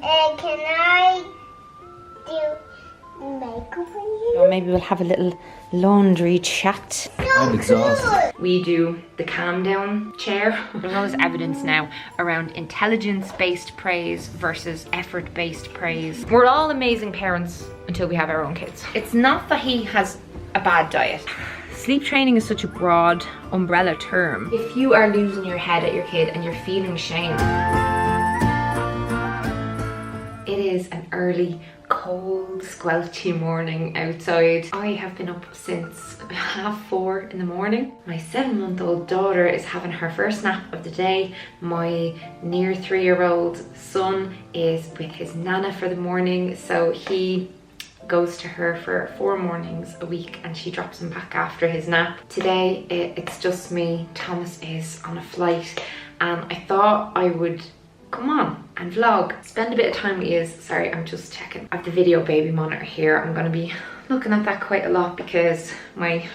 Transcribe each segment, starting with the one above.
Can I do makeup for you? Or maybe we'll have a little laundry chat. I'm exhausted. We do the calm down chair. There's all this evidence now around intelligence-based praise versus effort-based praise. We're all amazing parents until we have our own kids. It's not that he has a bad diet. Sleep training is such a broad umbrella term. If you are losing your head at your kid and you're feeling shame, it is an early, cold, squelchy morning outside. I have been up since about 4:30 in the morning. My 7-month-old daughter is having her first nap of the day. My near 3-year-old son is with his nana for the morning, so he goes to her for 4 mornings a week and she drops him back after his nap. Today it's just me. Thomas is on a flight and I thought I would come on and vlog, spend a bit of time with you. Sorry, I'm just checking. I have the video baby monitor here. I'm gonna be looking at that quite a lot because my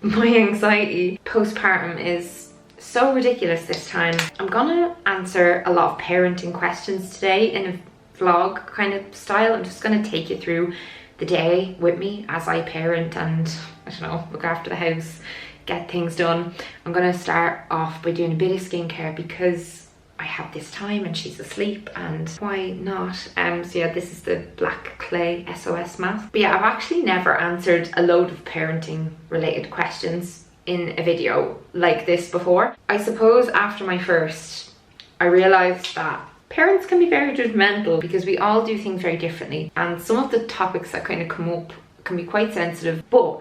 anxiety postpartum is so ridiculous this time. I'm gonna answer a lot of parenting questions today in a vlog kind of style. I'm just gonna take you through the day with me as I parent and, I don't know, look after the house, get things done. I'm gonna start off by doing a bit of skincare because I have this time and she's asleep and why not? So yeah, this is the Black Clay SOS mask. But yeah, I've actually never answered a load of parenting related questions in a video like this before. I suppose after my first, I realized that parents can be very judgmental because we all do things very differently and some of the topics that kind of come up can be quite sensitive, but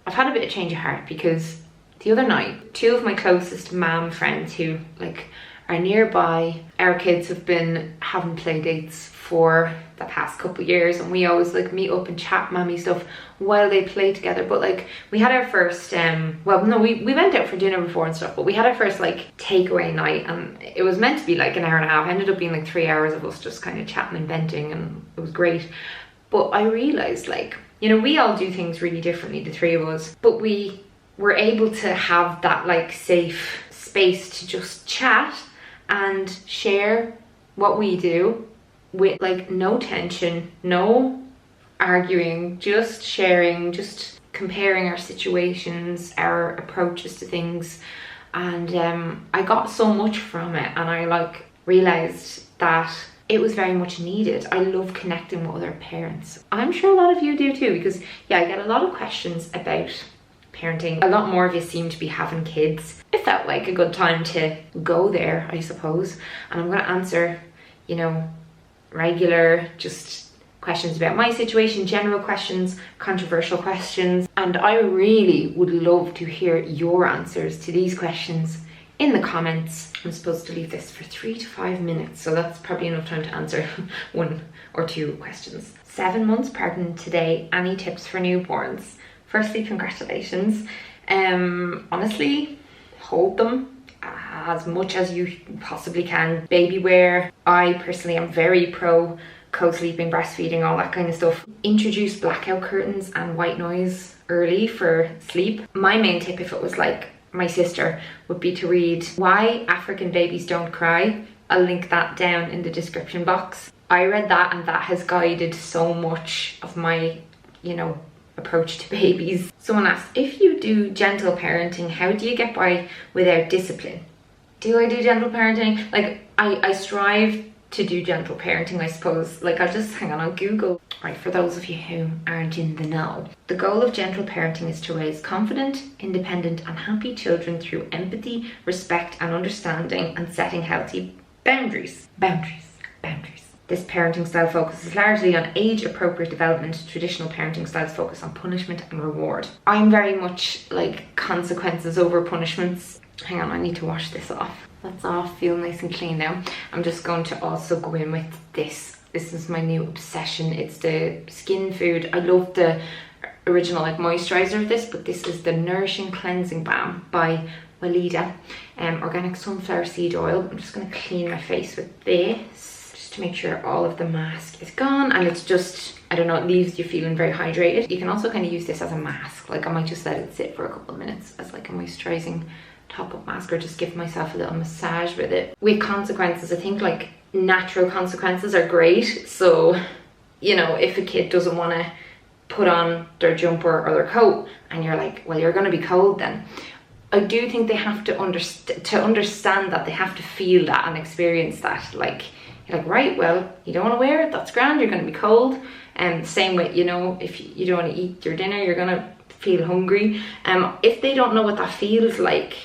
I've had a bit of change of heart because the other night, 2 of my closest mom friends who like are nearby, our kids have been having play dates for the past couple of years and we always like meet up and chat mommy stuff while they play together. But like we had our first well no, we went out for dinner before and stuff, but we had our first like takeaway night and it was meant to be like an hour and a half. It ended up being like 3 hours of us just kind of chatting and venting and it was great. But I realized, like, you know, we all do things really differently, the 3 of us, but we were able to have that like safe space to just chat and share what we do with like no tension, no arguing, just sharing, just comparing our situations, our approaches to things. And I got so much from it and I like realized that it was very much needed. I love connecting with other parents. I'm sure a lot of you do too, because yeah, I get a lot of questions about parenting. A lot more of you seem to be having kids. It felt like a good time to go there, I suppose. And I'm gonna answer, you know, regular just questions about my situation, general questions, controversial questions. And I really would love to hear your answers to these questions in the comments. I'm supposed to leave this for 3 to 5 minutes, so that's probably enough time to answer 1 or 2 questions. 7 months pregnant today. Any tips for newborns? Firstly, congratulations. Honestly, hold them as much as you possibly can. Baby wear. I personally am very pro co-sleeping, breastfeeding, all that kind of stuff. Introduce blackout curtains and white noise early for sleep. My main tip, if it was like my sister, would be to read Why African Babies Don't Cry. I'll link that down in the description box. I read that and that has guided so much of my, you know, approach to babies. Someone asked, if you do gentle parenting, how do you get by without discipline? Do I do gentle parenting? Like, I strive to do gentle parenting, I suppose. Like, I'll just, hang on, I'll Google. Right, for those of you who aren't in the know. The goal of gentle parenting is to raise confident, independent and happy children through empathy, respect and understanding and setting healthy boundaries. Boundaries. This parenting style focuses largely on age-appropriate development. Traditional parenting styles focus on punishment and reward. I'm very much like consequences over punishments. Hang on, I need to wash this off. That's off, feel nice and clean now. I'm just going to also go in with this. This is my new obsession. It's the Skin Food. I love the original like moisturizer of this, but this is the Nourishing Cleansing Balm by LOVEEE. Organic sunflower seed oil. I'm just going to clean my face with this, to make sure all of the mask is gone. And it's just, I don't know, it leaves you feeling very hydrated. You can also kind of use this as a mask. Like, I might just let it sit for a couple of minutes as like a moisturizing top-up mask, or just give myself a little massage with it. With consequences, I think like natural consequences are great. So, you know, if a kid doesn't want to put on their jumper or their coat and you're like, well, you're going to be cold then. I do think they have to understand that, they have to feel that and experience that. Like, you're like, right, well, you don't want to wear it, that's grand, you're going to be cold. And same with, you know, if you don't want to eat your dinner, you're going to feel hungry. If they don't know what that feels like,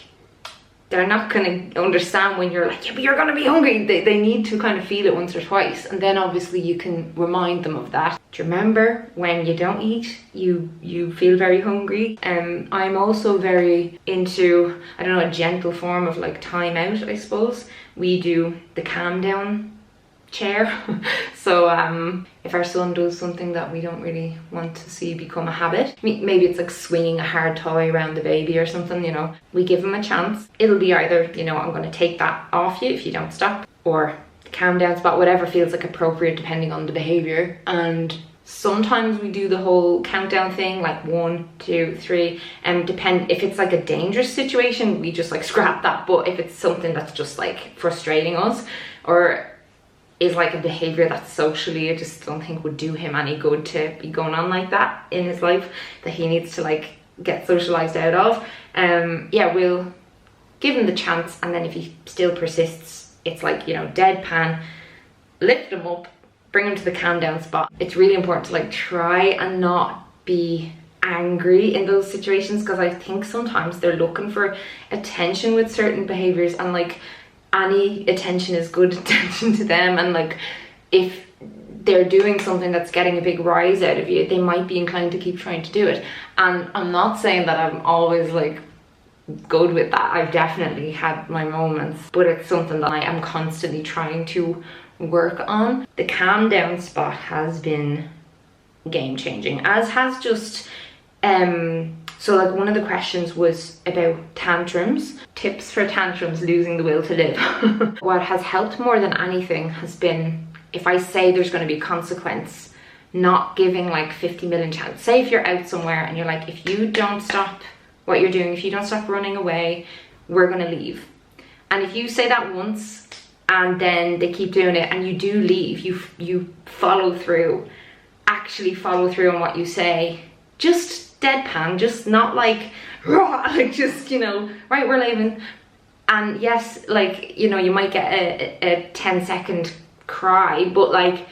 they're not going to understand when you're like, yeah, but you're going to be hungry. They need to kind of feel it once or twice, and then obviously you can remind them of that. Do you remember when you don't eat, you feel very hungry? I'm also very into, I don't know, a gentle form of like time out, I suppose. We do the calm down chair. So if our son does something that we don't really want to see become a habit, maybe it's like swinging a hard toy around the baby or something, you know, we give him a chance. It'll be either, you know, I'm going to take that off you if you don't stop, or the calm down spot, whatever feels like appropriate depending on the behavior. And sometimes we do the whole countdown thing, like 1, 2, 3, and depend if it's like a dangerous situation, we just like scrap that. But if it's something that's just like frustrating us, or is like a behavior that socially I just don't think would do him any good to be going on like that in his life, that he needs to like get socialized out of, yeah, we'll give him the chance. And then if he still persists, it's like, you know, deadpan, lift him up, bring him to the calm down spot. It's really important to like try and not be angry in those situations, because I think sometimes they're looking for attention with certain behaviors, and like any attention is good attention to them. And like if they're doing something that's getting a big rise out of you, they might be inclined to keep trying to do it. And I'm not saying that I'm always like good with that. I've definitely had my moments, but it's something that I am constantly trying to work on. The calm down spot has been game changing, as has just so like one of the questions was about tantrums, tips for tantrums, losing the will to live. What has helped more than anything has been, if I say there's going to be a consequence, not giving like 50 million chances. Say if you're out somewhere and you're like, if you don't stop what you're doing, if you don't stop running away, we're going to leave. And if you say that once and then they keep doing it and you do leave, you follow through, actually follow through on what you say, just deadpan, just not like, rah, like just, you know, right, we're leaving. And yes, like, you know, you might get a 10-second cry, but like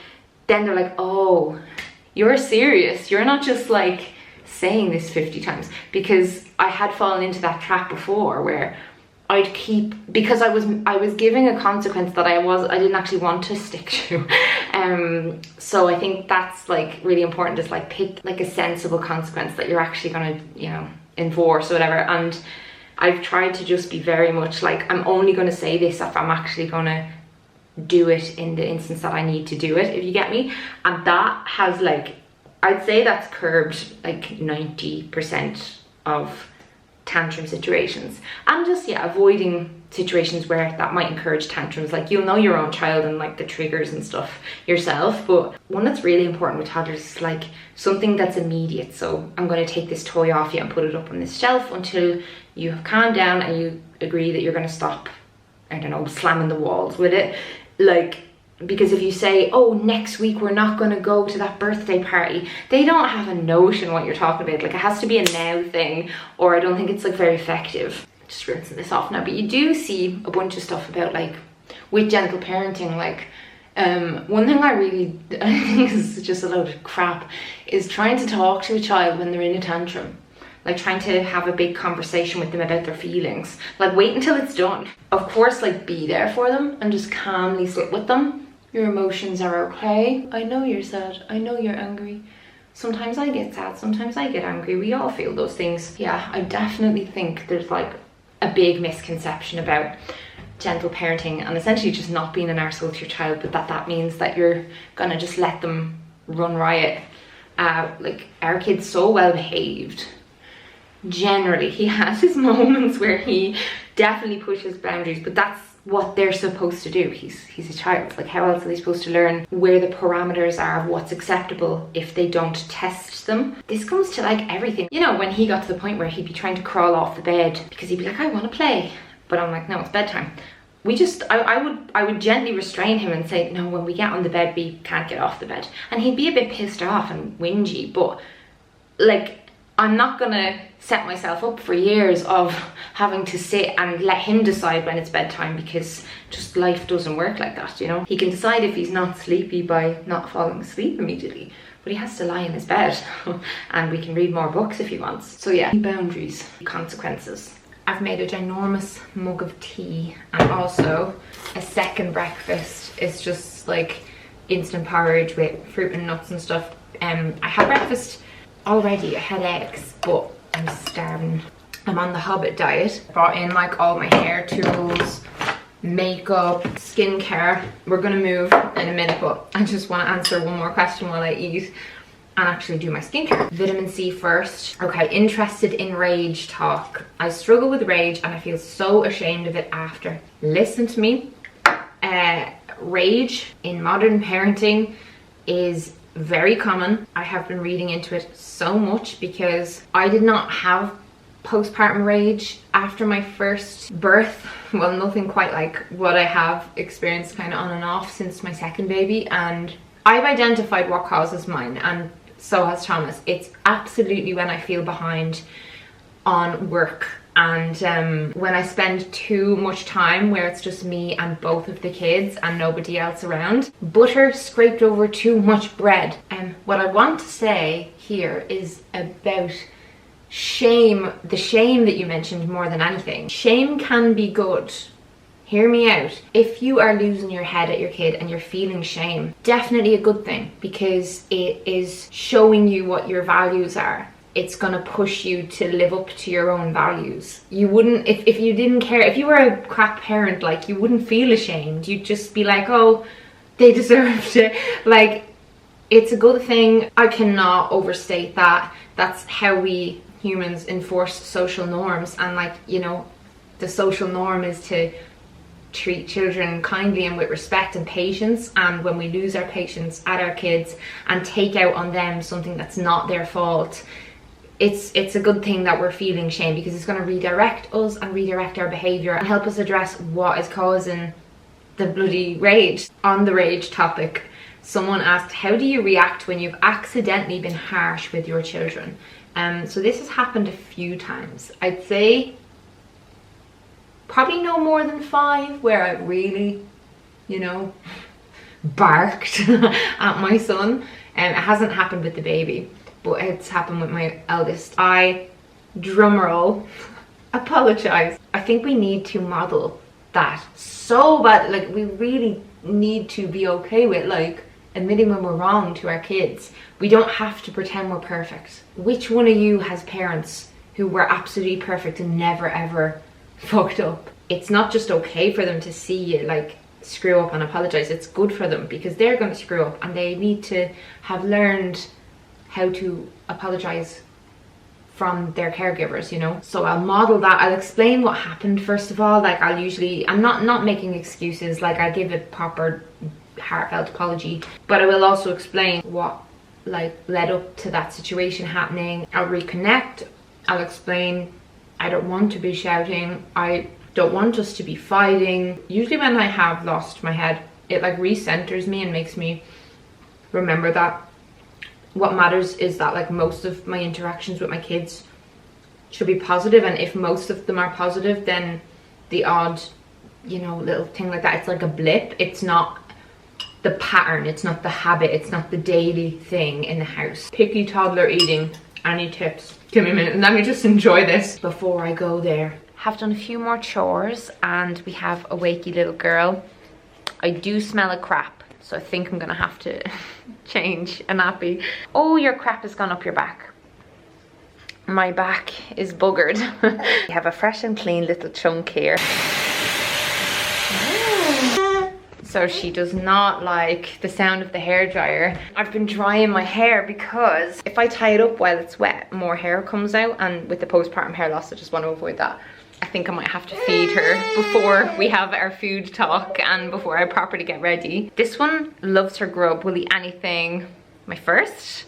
then they're like, oh, you're serious, you're not just like saying this 50 times. Because I had fallen into that trap before where I'd keep, because I was giving a consequence that I didn't actually want to stick to. So I think that's like really important, just like pick like a sensible consequence that you're actually gonna, you know, enforce or whatever. And I've tried to just be very much like, I'm only gonna say this if I'm actually gonna do it in the instance that I need to do it, if you get me. And that has like, I'd say that's curbed like 90% of tantrum situations. And just, yeah, avoiding situations where that might encourage tantrums. Like, you'll know your own child and like the triggers and stuff yourself. But one that's really important with toddlers is like something that's immediate. So I'm going to take this toy off you and put it up on this shelf until you have calmed down and you agree that you're going to stop, I don't know, slamming the walls with it. Like, because if you say, oh, next week we're not going to go to that birthday party, they don't have a notion what you're talking about. Like, it has to be a now thing, or I don't think it's like very effective. Just rinsing this off now. But you do see a bunch of stuff about like with gentle parenting, like one thing I think is just a load of crap is trying to talk to a child when they're in a tantrum. Like trying to have a big conversation with them about their feelings. Like, wait until it's done. Of course, like, be there for them and just calmly sit with them. Your emotions are okay. I know you're sad. I know you're angry. Sometimes I get sad. Sometimes I get angry. We all feel those things. Yeah, I definitely think there's like a big misconception about gentle parenting and essentially just not being an arsehole to your child, but that means that you're gonna just let them run riot. Like, our kid's so well behaved. Generally, he has his moments where he definitely pushes boundaries, but that's what they're supposed to do. He's a child. Like, how else are they supposed to learn where the parameters are of what's acceptable if they don't test them? This comes to like everything. You know, when he got to the point where he'd be trying to crawl off the bed because he'd be like, I want to play, but I'm like, no, it's bedtime. I would gently restrain him and say, no, when we get on the bed, we can't get off the bed. And he'd be a bit pissed off and whingy, but like, I'm not gonna set myself up for years of having to sit and let him decide when it's bedtime, because just life doesn't work like that, you know? He can decide if he's not sleepy by not falling asleep immediately, but he has to lie in his bed and we can read more books if he wants. So yeah, boundaries, consequences. I've made a ginormous mug of tea, and also a second breakfast. It's just like instant porridge with fruit and nuts and stuff. I had breakfast already, I had eggs, but I'm starving. I'm on the Hobbit diet. Brought in like all my hair tools, makeup, skincare. We're gonna move in a minute, but I just want to answer one more question while I eat and actually do my skincare. Vitamin C first. Okay, interested in rage talk. I struggle with rage and I feel so ashamed of it after. Listen to me. Rage in modern parenting is very common. I have been reading into it so much because I did not have postpartum rage after my first birth. Well, nothing quite like what I have experienced kind of on and off since my second baby, and I've identified what causes mine, and so has Thomas. It's absolutely when I feel behind on work, and when I spend too much time where it's just me and both of the kids and nobody else around. Butter scraped over too much bread. And what I want to say here is about shame, the shame that you mentioned more than anything. Shame can be good. Hear me out. If you are losing your head at your kid and you're feeling shame, definitely a good thing, because it is showing you what your values are. It's gonna push you to live up to your own values. You wouldn't, if you didn't care, if you were a crap parent, like, you wouldn't feel ashamed. You'd just be like, oh, they deserved it. Like, it's a good thing. I cannot overstate that. That's how we humans enforce social norms, and like, you know, the social norm is to treat children kindly and with respect and patience, and when we lose our patience at our kids and take out on them something that's not their fault, it's a good thing that we're feeling shame, because it's going to redirect us and redirect our behavior and help us address what is causing the bloody rage. On the rage topic, someone asked, how do you react when you've accidentally been harsh with your children? So this has happened a few times. I'd say probably no more than 5 where I really, you know, barked at my son. It hasn't happened with the baby, but it's happened with my eldest. I, drumroll, apologize. I think we need to model that so bad. Like, we really need to be okay with, like, admitting when we're wrong to our kids. We don't have to pretend we're perfect. Which one of you has parents who were absolutely perfect and never ever fucked up? It's not just okay for them to see you like screw up and apologize. It's good for them, because they're going to screw up and they need to have learned how to apologize from their caregivers, you know. So I'll model that. I'll explain what happened first of all. Like, I'm not making excuses. Like, I give a proper heartfelt apology, but I will also explain what like led up to that situation happening. I'll reconnect. I'll explain, I don't want to be shouting, I don't want us to be fighting. Usually when I have lost my head, it like recenters me and makes me remember that what matters is that like most of my interactions with my kids should be positive, and if most of them are positive, then the odd, you know, little thing like that, it's like a blip. It's not the pattern, it's not the habit, it's not the daily thing in the house. Picky toddler eating. Any tips? Give me a minute, let me just enjoy this before I go there. Have done a few more chores and we have a wakey little girl. I do smell a crap, so I think I'm gonna have to change a nappy. Oh, your crap has gone up your back. My back is buggered. We have a fresh and clean little chunk here. So she does not like the sound of the hairdryer. I've been drying my hair because if I tie it up while it's wet, more hair comes out, and with the postpartum hair loss, I just want to avoid that. I think I might have to feed her before we have our food talk and before I properly get ready. This one loves her grub, will eat anything. My first,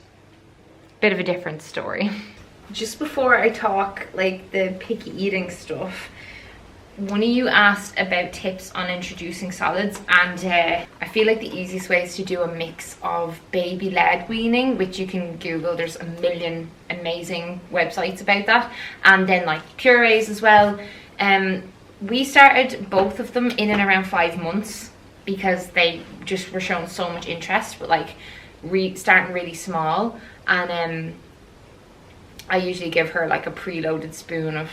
bit of a different story. Just before I talk like the picky eating stuff, One of you asked about tips on introducing solids, and I feel like the easiest way is to do a mix of baby-led weaning, which you can Google. There's a million amazing websites about that, and then like purees as well. We started both of them in and around 5 months because they just were showing so much interest, but like starting really small. And I usually give her like a preloaded spoon of,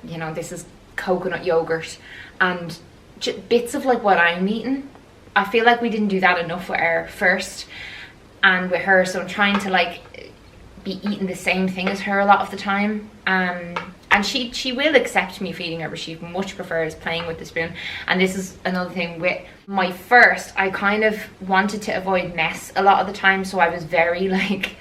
you know, this is coconut yogurt and bits of like what I'm eating. I feel like we didn't do that enough with our first and with her, so I'm trying to like be eating the same thing as her a lot of the time. And she will accept me feeding her, but she much prefers playing with the spoon. And this is another thing with my first, I kind of wanted to avoid mess a lot of the time, so I was very like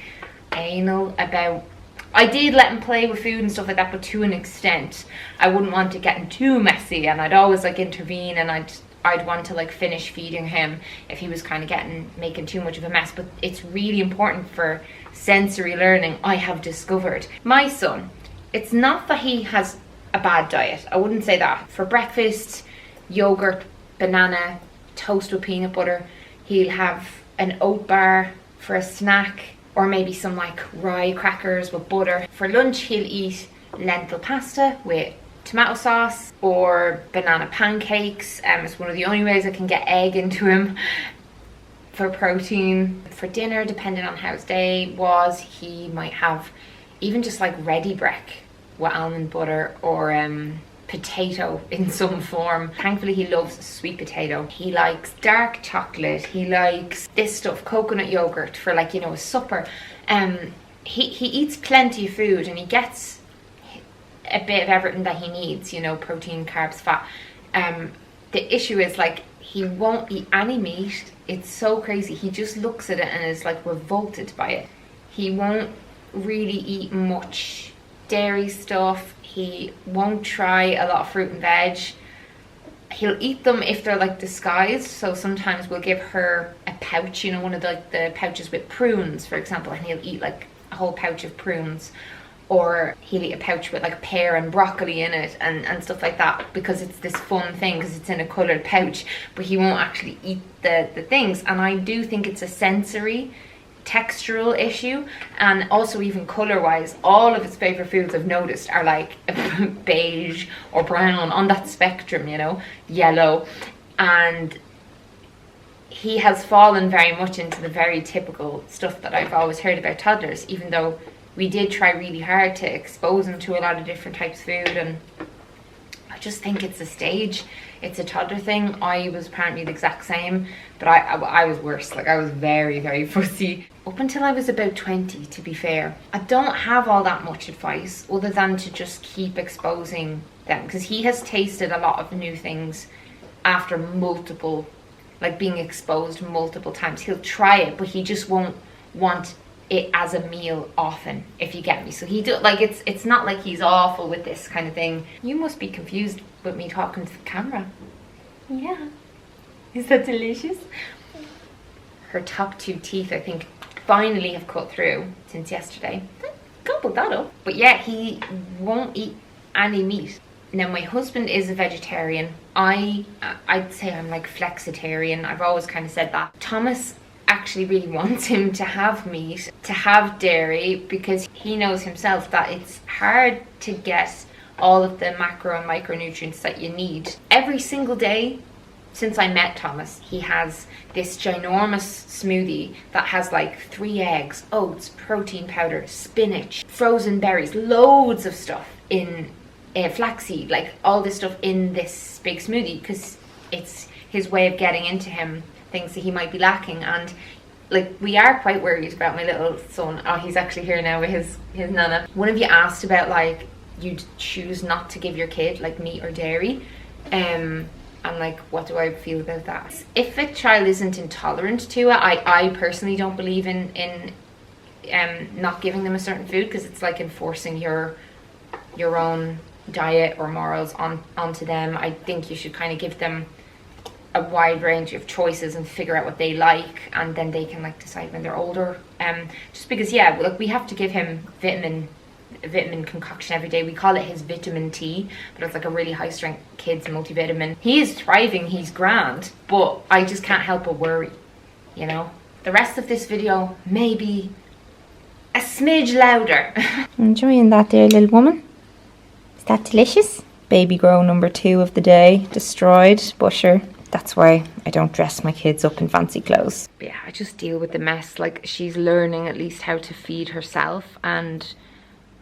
anal about, I did let him play with food and stuff like that, but to an extent. I wouldn't want it getting too messy, and I'd always like intervene, and I'd want to like finish feeding him if he was kind of making too much of a mess. But it's really important for sensory learning, I have discovered. My son, it's not that he has a bad diet, I wouldn't say that. For breakfast, yogurt, banana, toast with peanut butter. He'll have an oat bar for a snack, or maybe some like rye crackers with butter. For lunch, he'll eat lentil pasta with tomato sauce or banana pancakes. It's one of the only ways I can get egg into him for protein. For dinner, depending on how his day was, he might have even just like ready break with almond butter or potato in some form. Thankfully he loves sweet potato. He likes dark chocolate. He likes this stuff, coconut yogurt, for like, you know, a supper. He eats plenty of food and he gets a bit of everything that he needs, you know, protein, carbs, fat. The issue is like he won't eat any meat. It's so crazy. He just looks at it and is like revolted by it. He won't really eat much dairy stuff. He won't try a lot of fruit and veg. He'll eat them if they're like disguised. So sometimes we'll give her a pouch, you know, one of the pouches with prunes, for example, and he'll eat like a whole pouch of prunes. Or he'll eat a pouch with like pear and broccoli in it and stuff like that, because it's this fun thing because it's in a coloured pouch, but he won't actually eat the things. And I do think it's a sensory textural issue, and also even color wise, all of his favorite foods I've noticed are like beige or brown, on that spectrum, you know, yellow. And he has fallen very much into the very typical stuff that I've always heard about toddlers, even though we did try really hard to expose him to a lot of different types of food. And I just think it's a stage, it's a toddler thing. I was apparently the exact same, but I was worse. Like I was very, very fussy up until I was about 20, to be fair. I don't have all that much advice other than to just keep exposing them, because he has tasted a lot of new things after multiple, like being exposed multiple times. He'll try it, but he just won't want it as a meal often, if you get me. So he do like, it's not like he's awful with this kind of thing. You must be confused with me talking to the camera. Yeah, is that delicious? Her top 2 teeth, I think, finally have cut through since yesterday. Gobbled that up. But yeah, he won't eat any meat. Now my husband is a vegetarian. I'd say I'm like flexitarian. I've always kind of said that. Thomas actually really wants him to have meat, to have dairy, because he knows himself that it's hard to get all of the macro and micronutrients that you need. Every single day since I met Thomas, he has this ginormous smoothie that has like 3 eggs, oats, protein powder, spinach, frozen berries, loads of stuff in flaxseed, like all this stuff in this big smoothie, because it's his way of getting into him things that he might be lacking. And like, we are quite worried about my little son. Oh, he's actually here now with his nana. One of you asked about like, you'd choose not to give your kid like meat or dairy, and like, what do I feel about that? If a child isn't intolerant to it, I personally don't believe in not giving them a certain food, because it's like enforcing your own diet or morals onto them. I think you should kind of give them a wide range of choices and figure out what they like, and then they can like decide when they're older. Just because, yeah, like we have to give him vitamin vitamin concoction every day. We call it his vitamin T, but it's like a really high strength kids multivitamin. He is thriving, he's grand, but I just can't help but worry, you know. The rest of this video may be a smidge louder. Enjoying that there, little woman? Is that delicious? Baby grow number 2 of the day, destroyed, but sure, that's why I don't dress my kids up in fancy clothes. But yeah, I just deal with the mess. Like, she's learning at least how to feed herself, and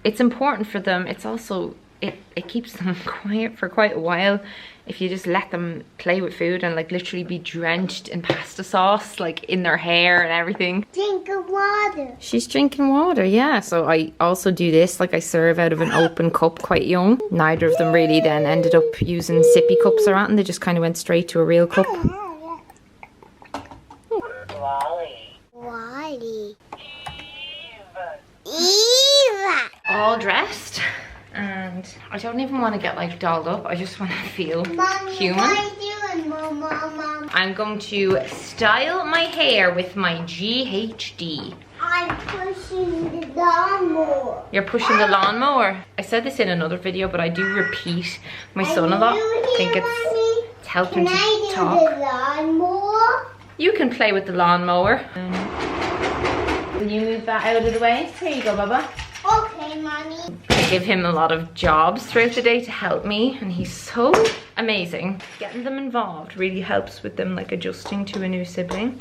it's important for them. It's also, it keeps them quiet for quite a while if you just let them play with food and like literally be drenched in pasta sauce, like in their hair and everything. Drinking water. She's drinking water, yeah. So I also do this, like I serve out of an open cup quite young. Neither of them really then ended up using sippy cups or anything. They just kind of went straight to a real cup. Wally. Eva. All dressed. And I don't even want to get like dolled up. I just want to feel Mommy, human. what are you doing, Mom? I'm going to style my hair with my GHD. I'm pushing the lawnmower. You're pushing the lawnmower. I said this in another video, but I do repeat my son a lot. I think it's helping to talk. The lawnmower? You can play with the lawnmower. Will you move that out of the way? Here you go, Bubba. Okay, Mommy. I give him a lot of jobs throughout the day to help me, and he's so amazing. Getting them involved really helps with them like adjusting to a new sibling.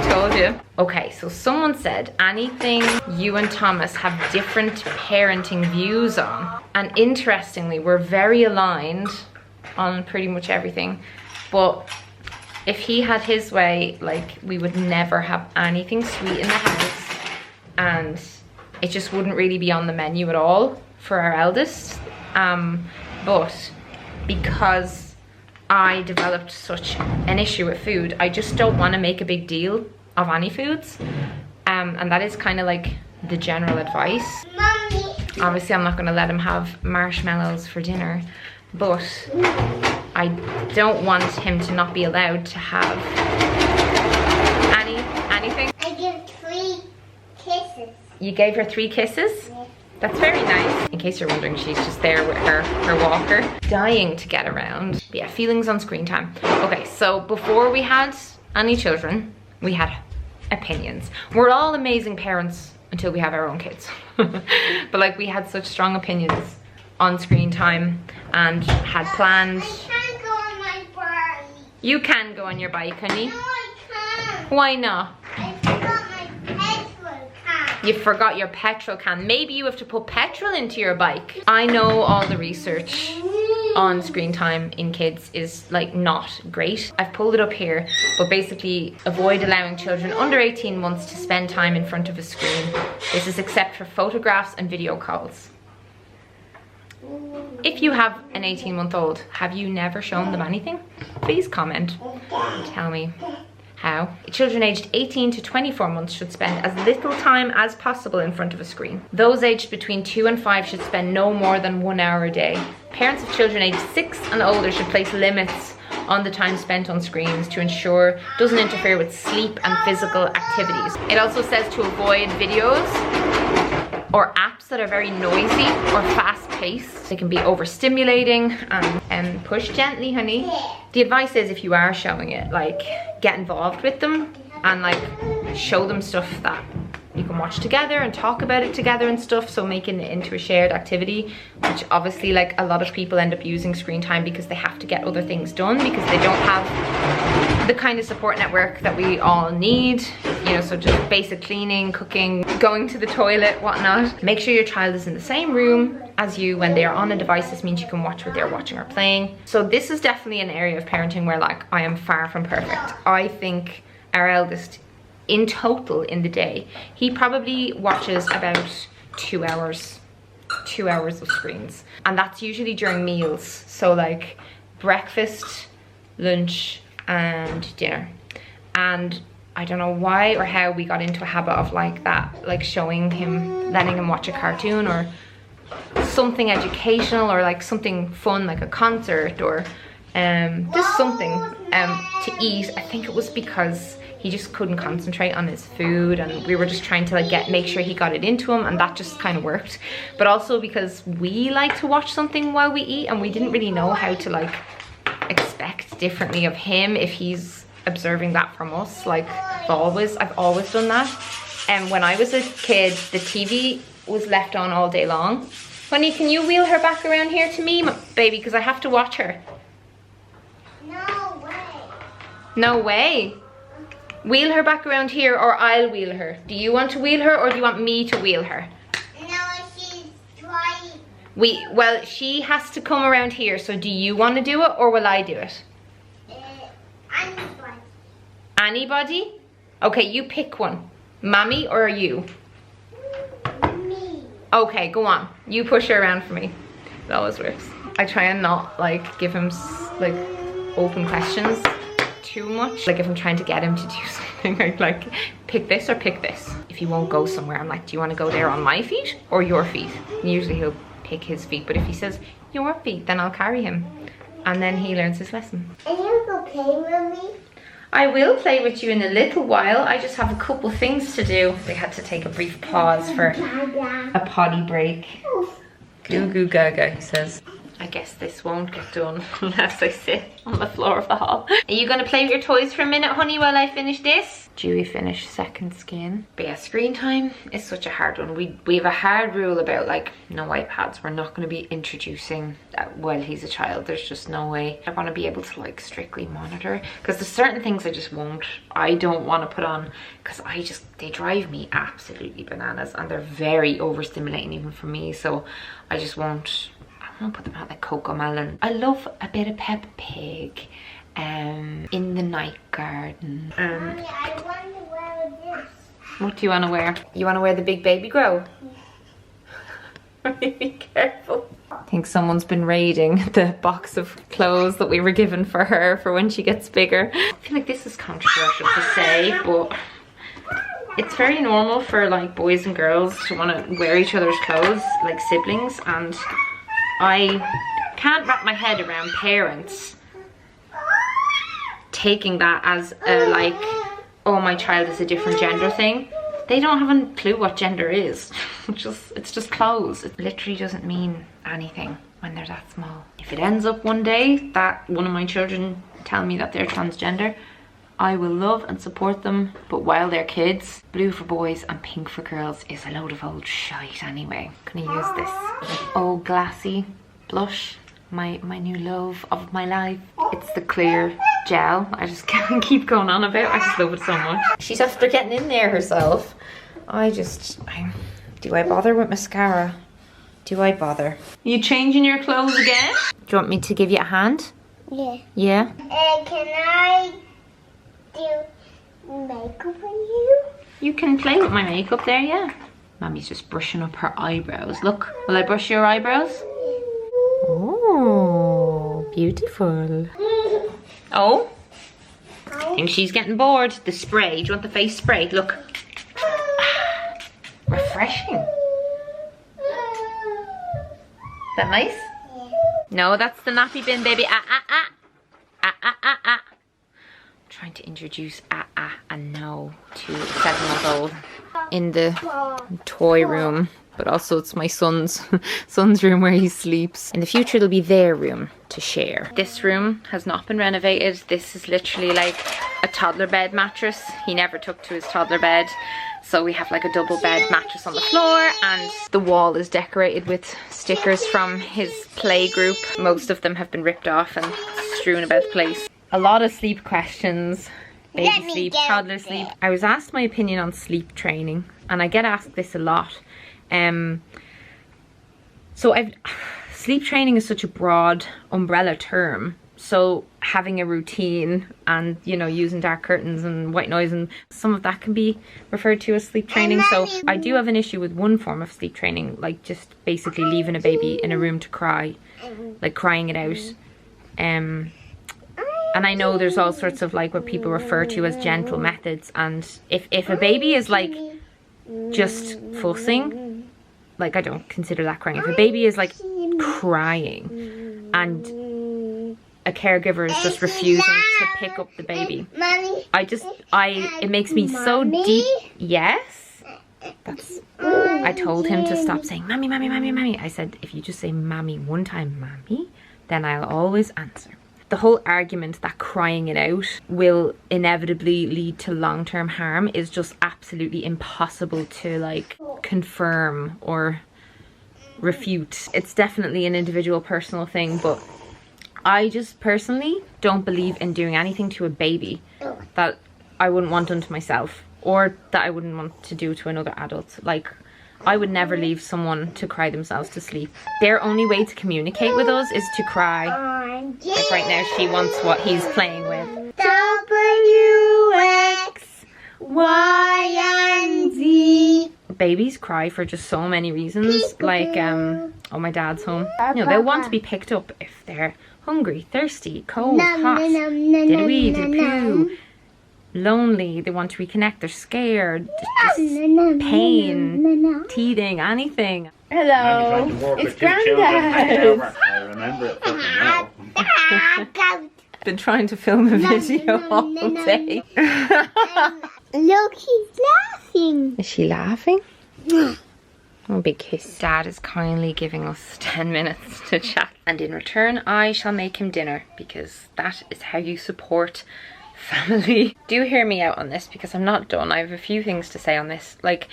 Told you. Okay, so someone said anything you and Thomas have different parenting views on. And interestingly, we're very aligned on pretty much everything. But if he had his way, like, we would never have anything sweet in the house. And it just wouldn't really be on the menu at all for our eldest. But because I developed such an issue with food, I just don't want to make a big deal of any foods. And that is kind of like the general advice. Mommy. Obviously, I'm not going to let him have marshmallows for dinner, but I don't want him to not be allowed to have anything. I give 3 kisses. You gave her 3 kisses? Yeah. That's very nice. In case you're wondering, she's just there with her walker, dying to get around. But yeah, feelings on screen time. Okay, so before we had any children, we had opinions. We're all amazing parents until we have our own kids. But like, we had such strong opinions on screen time and had planned. I can't go on my bike. You can go on your bike, honey. No, I can't. Why not? I forgot my petrol can. You forgot your petrol can. Maybe you have to put petrol into your bike. I know all the research on screen time in kids is like not great. I've pulled it up here, but basically avoid allowing children under 18 months to spend time in front of a screen. This is except for photographs and video calls. If you have an 18-month-old, have you never shown them anything? Please comment. Tell me how. Children aged 18 to 24 months should spend as little time as possible in front of a screen. Those aged between 2 and 5 should spend no more than 1 hour a day. Parents of children aged 6 and older should place limits on the time spent on screens to ensure it doesn't interfere with sleep and physical activities. It also says to avoid videos or apps that are very noisy or fast-paced. They can be overstimulating, and push gently, honey. The advice is, if you are showing it, like, get involved with them and like show them stuff that you can watch together and talk about it together and stuff. So making it into a shared activity, which obviously like a lot of people end up using screen time because they have to get other things done because they don't have the kind of support network that we all need, you know, so just basic cleaning, cooking, going to the toilet, whatnot. Make sure your child is in the same room as you when they are on a device. This means you can watch what they're watching or playing. So this is definitely an area of parenting where like I am far from perfect. I think our eldest, in total in the day, he probably watches about 2 hours of screens, and that's usually during meals, so like breakfast, lunch and dinner. And I don't know why or how we got into a habit of like that, like showing him, letting him watch a cartoon or something educational or like something fun like a concert or just something to eat. I think it was because he just couldn't concentrate on his food, and we were just trying to like make sure he got it into him, and that just kind of worked. But also because we like to watch something while we eat, and we didn't really know how to like expect differently of him if he's observing that from us. Like I've always done that. And when I was a kid, the TV was left on all day long. Honey, can you wheel her back around here to me, baby, because I have to watch her. No way. No way. Wheel her back around here, or I'll wheel her. Do you want to wheel her, or do you want me to wheel her? No, she's trying. Well, she has to come around here, so do you want to do it, or will I do it? Anybody. Anybody? Okay, you pick one. Mommy or you? Me. Okay, go on. You push her around for me. It always works. I try and not like give him like open questions too much. Like if I'm trying to get him to do something, I'd like pick this or pick this. If he won't go somewhere, I'm like, do you want to go there on my feet or your feet? And usually he'll pick his feet, but if he says your feet, then I'll carry him, and then he learns his lesson. Are you okay with me? I will play with you in a little while. I just have a couple things to do. We had to take a brief pause for a potty break. Goo goo gaga, he says. I guess this won't get done unless I sit on the floor of the hall. Are you gonna play with your toys for a minute, honey, while I finish this? Dewey finished second skin. But yeah, screen time is such a hard one. We have a hard rule about like no iPads. We're not gonna be introducing that while he's a child. There's just no way. I wanna be able to like strictly monitor, because there's certain things I just won't. I don't wanna put on, because they drive me absolutely bananas, and they're very overstimulating even for me. So I just won't. I'll put them out like Coco Melon. I love a bit of Peppa Pig. In the night garden. Mommy, I want to wear this. What do you want to wear? You want to wear the big baby grow? Be careful. I think someone's been raiding the box of clothes that we were given for her for when she gets bigger. I feel like this is controversial to say, but it's very normal for like boys and girls to want to wear each other's clothes like siblings, and I can't wrap my head around parents taking that as a like, oh, my child is a different gender thing. They don't have a clue what gender is. It's just clothes. It literally doesn't mean anything when they're that small. If it ends up one day that one of my children tell me that they're transgender, I will love and support them, but while they're kids, blue for boys and pink for girls is a load of old shite anyway. I'm gonna use this Oh Glassy blush, my new love of my life. It's the clear gel. I just can't keep going on about. I just love it so much. She's after getting in there herself. Do I bother with mascara? Do I bother? Are you changing your clothes again? Do you want me to give you a hand? Yeah. Yeah? Can I do makeup on you? You can play with my makeup there, yeah. Mommy's just brushing up her eyebrows. Look, will I brush your eyebrows? Oh, beautiful. Oh, I think she's getting bored. The spray, do you want the face spray? Look. Refreshing. Is that nice? Yeah. No, that's the nappy bin, baby. Trying to introduce and no to a 7-month-old in the toy room, but also it's my son's room where he sleeps. In the future it'll be their room to share. This room has not been renovated. This is literally like a toddler bed mattress. He never took to his toddler bed, so we have like a double bed mattress on the floor, and the wall is decorated with stickers from his play group. Most of them have been ripped off and strewn about the place. A lot of sleep questions. Baby sleep, toddler sleep. I was asked my opinion on sleep training, and I get asked this a lot. Sleep training is such a broad umbrella term. So having a routine and, you know, using dark curtains and white noise, and some of that can be referred to as sleep training. So I do have an issue with one form of sleep training, like just basically leaving a baby in a room to cry, like crying it out. And I know there's all sorts of like what people refer to as gentle methods, and if a baby is like just fussing, like I don't consider that crying. If a baby is like crying and a caregiver is just refusing to pick up the baby. Mommy, it makes me so deep. Yes. I told him to stop saying mommy, mommy, mommy, mommy. I said, if you just say mommy one time, mommy, then I'll always answer. The whole argument that crying it out will inevitably lead to long-term harm is just absolutely impossible to like confirm or refute. It's definitely an individual personal thing, but I just personally don't believe in doing anything to a baby that I wouldn't want done to myself, or that I wouldn't want to do to another adult. Like, I would never leave someone to cry themselves to sleep. Their only way to communicate with us is to cry. Like right now, she wants what he's playing with. W, X, Y, and Z. Babies cry for just so many reasons. Like, oh, my dad's home. You know, they'll want to be picked up if they're hungry, thirsty, cold, hot, did a wee, did a poo, lonely, they want to reconnect, they're scared, just pain, teething, anything. Hello, it's Grandad. I remember it fucking well. Been trying to film a video all day. Look, he's laughing. Is she laughing? Oh, big kiss. Dad is kindly giving us 10 minutes to chat, and in return I shall make him dinner, because that is how you support family. Do hear me out on this, because I'm not done. I have a few things to say on this. Like,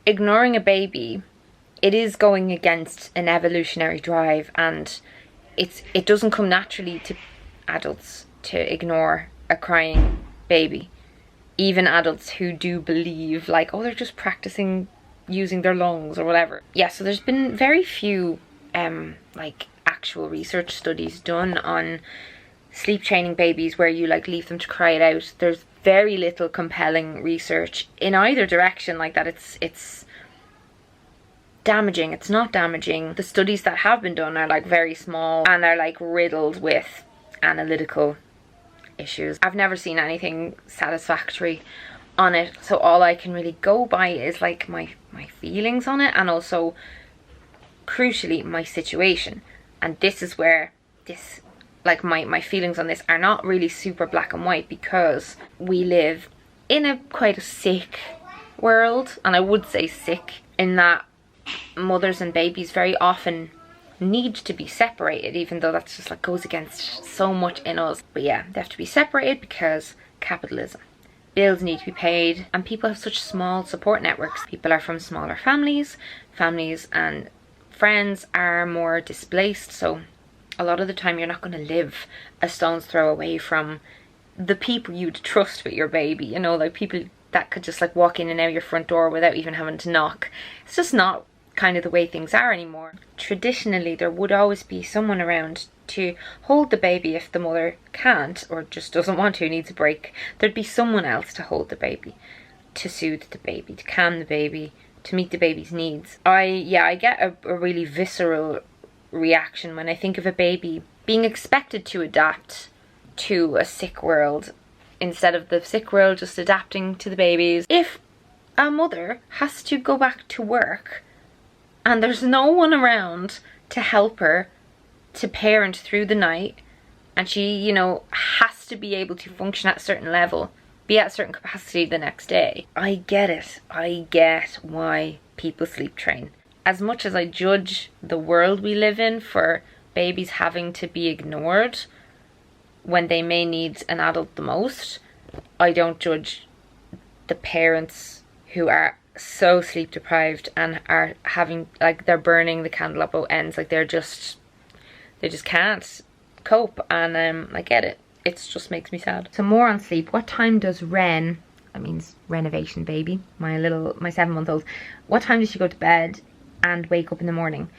ignoring a baby, it is going against an evolutionary drive, and it doesn't come naturally to adults to ignore a crying baby. Even adults who do believe, like, oh, they're just practicing using their lungs or whatever. Yeah, so there's been very few like actual research studies done on sleep training babies where you like leave them to cry it out. There's very little compelling research in either direction, like that it's damaging, it's not damaging. The studies that have been done are like very small and are like riddled with analytical issues. I've never seen anything satisfactory on it, so all I can really go by is like my feelings on it, and also crucially my situation. And this is where this, like, my feelings on this are not really super black and white, because we live in a quite a sick world, and I would say sick in that mothers and babies very often need to be separated, even though that's just like goes against so much in us. But yeah, they have to be separated because capitalism. Bills need to be paid, and people have such small support networks. People are from smaller families and friends are more displaced, so a lot of the time you're not going to live a stone's throw away from the people you'd trust with your baby, you know, like people that could just like walk in and out your front door without even having to knock. It's just not kind of the way things are anymore. Traditionally, there would always be someone around to hold the baby if the mother can't or just doesn't want to, needs a break. There'd be someone else to hold the baby, to soothe the baby, to calm the baby, to meet the baby's needs. I get a really visceral reaction when I think of a baby being expected to adapt to a sick world instead of the sick world just adapting to the babies. If a mother has to go back to work and there's no one around to help her to parent through the night, and she, you know, has to be able to function at a certain level, be at a certain capacity the next day. I get it. I get why people sleep train. As much as I judge the world we live in for babies having to be ignored when they may need an adult the most, I don't judge the parents who are so sleep deprived and are having, like, they're burning the candle at both ends. Like, they just can't cope, and I get it. It just makes me sad. So more on sleep. What time does Ren, that means renovation baby, my 7-month-old, what time does she go to bed and wake up in the morning?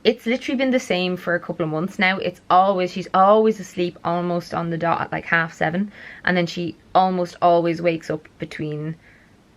It's literally been the same for a couple of months now. She's always asleep almost on the dot at like 7:30, and then she almost always wakes up between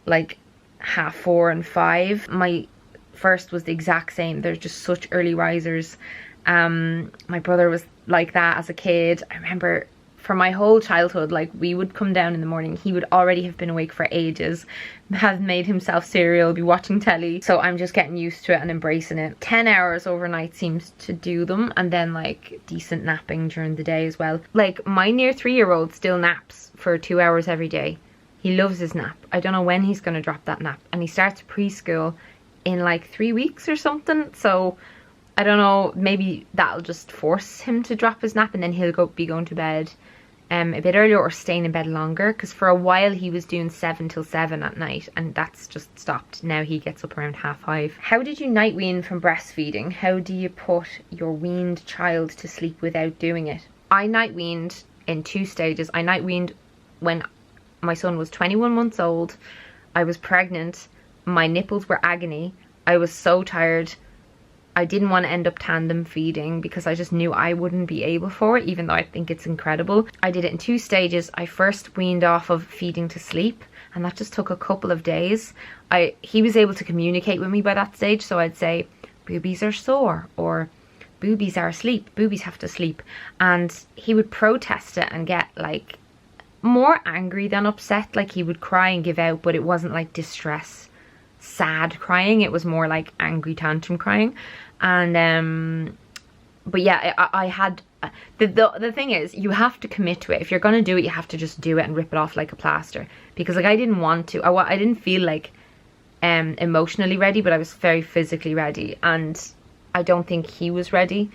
like 4:30 and 5. My first was the exact same. They're just such early risers. My brother was like that as a kid. I remember for my whole childhood, like, we would come down in the morning, he would already have been awake for ages, have made himself cereal, be watching telly. So I'm just getting used to it and embracing it. 10 hours overnight seems to do them, and then like decent napping during the day as well. Like, my near 3-year-old still naps for 2 hours every day. He loves his nap. I don't know when he's going to drop that nap. And he starts preschool in like 3 weeks or something. So I don't know, maybe that'll just force him to drop his nap, and then he'll be going to bed a bit earlier or staying in bed longer, because for a while he was doing 7 till 7 at night, and that's just stopped. Now he gets up around 5:30. How did you night wean from breastfeeding? How do you put your weaned child to sleep without doing it? I night weaned in 2 stages. I night weaned when my son was 21 months old. I was pregnant. My nipples were agony. I was so tired. I didn't want to end up tandem feeding because I just knew I wouldn't be able for it, even though I think it's incredible. I did it in 2 stages. I first weaned off of feeding to sleep, and that just took a couple of days. He was able to communicate with me by that stage, so I'd say, boobies are sore, or boobies are asleep, boobies have to sleep. And he would protest it and get like more angry than upset. Like he would cry and give out, but it wasn't like distress, sad crying. It was more like angry tantrum crying. And but yeah, I had the thing is, you have to commit to it. If you're gonna do it, you have to just do it and rip it off like a plaster, because like I didn't want to. I didn't feel like emotionally ready, but I was very physically ready, and I don't think he was ready,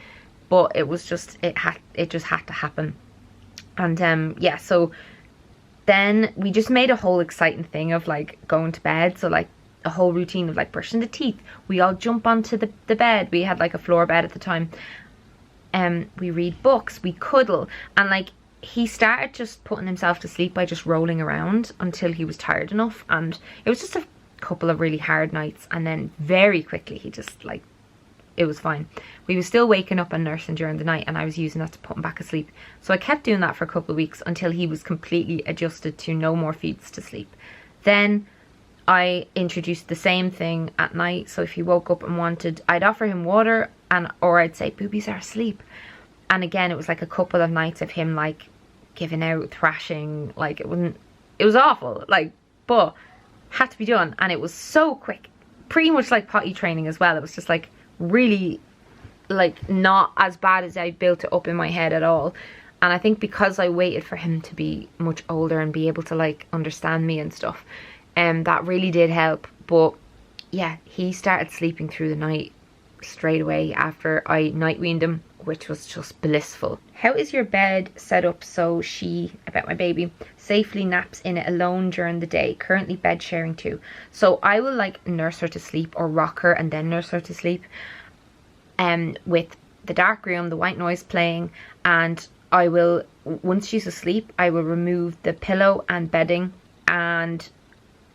but it was just, it just had to happen. And yeah, so then we just made a whole exciting thing of like going to bed. So like a whole routine of like brushing the teeth. We all jump onto the bed. We had like a floor bed at the time. We read books, we cuddle, and like he started just putting himself to sleep by just rolling around until he was tired enough. And it was just a couple of really hard nights, and then very quickly he just like, it was fine. We were still waking up and nursing during the night, and I was using that to put him back asleep. So I kept doing that for a couple of weeks until he was completely adjusted to no more feeds to sleep. Then I introduced the same thing at night. So if he woke up and wanted, I'd offer him water, or I'd say boobies are asleep. And again, it was like a couple of nights of him like giving out, thrashing, like it was awful, like, but had to be done. And it was so quick, pretty much like potty training as well. It was just like really like not as bad as I built it up in my head at all. And I think because I waited for him to be much older and be able to like understand me and stuff, that really did help. But yeah, he started sleeping through the night straight away after I night weaned him, which was just blissful. How is your bed set up so she, about my baby, safely naps in it alone during the day? Currently bed sharing too. So I will like nurse her to sleep or rock her and then nurse her to sleep, with the dark room, the white noise playing, and I will, once she's asleep, I will remove the pillow and bedding and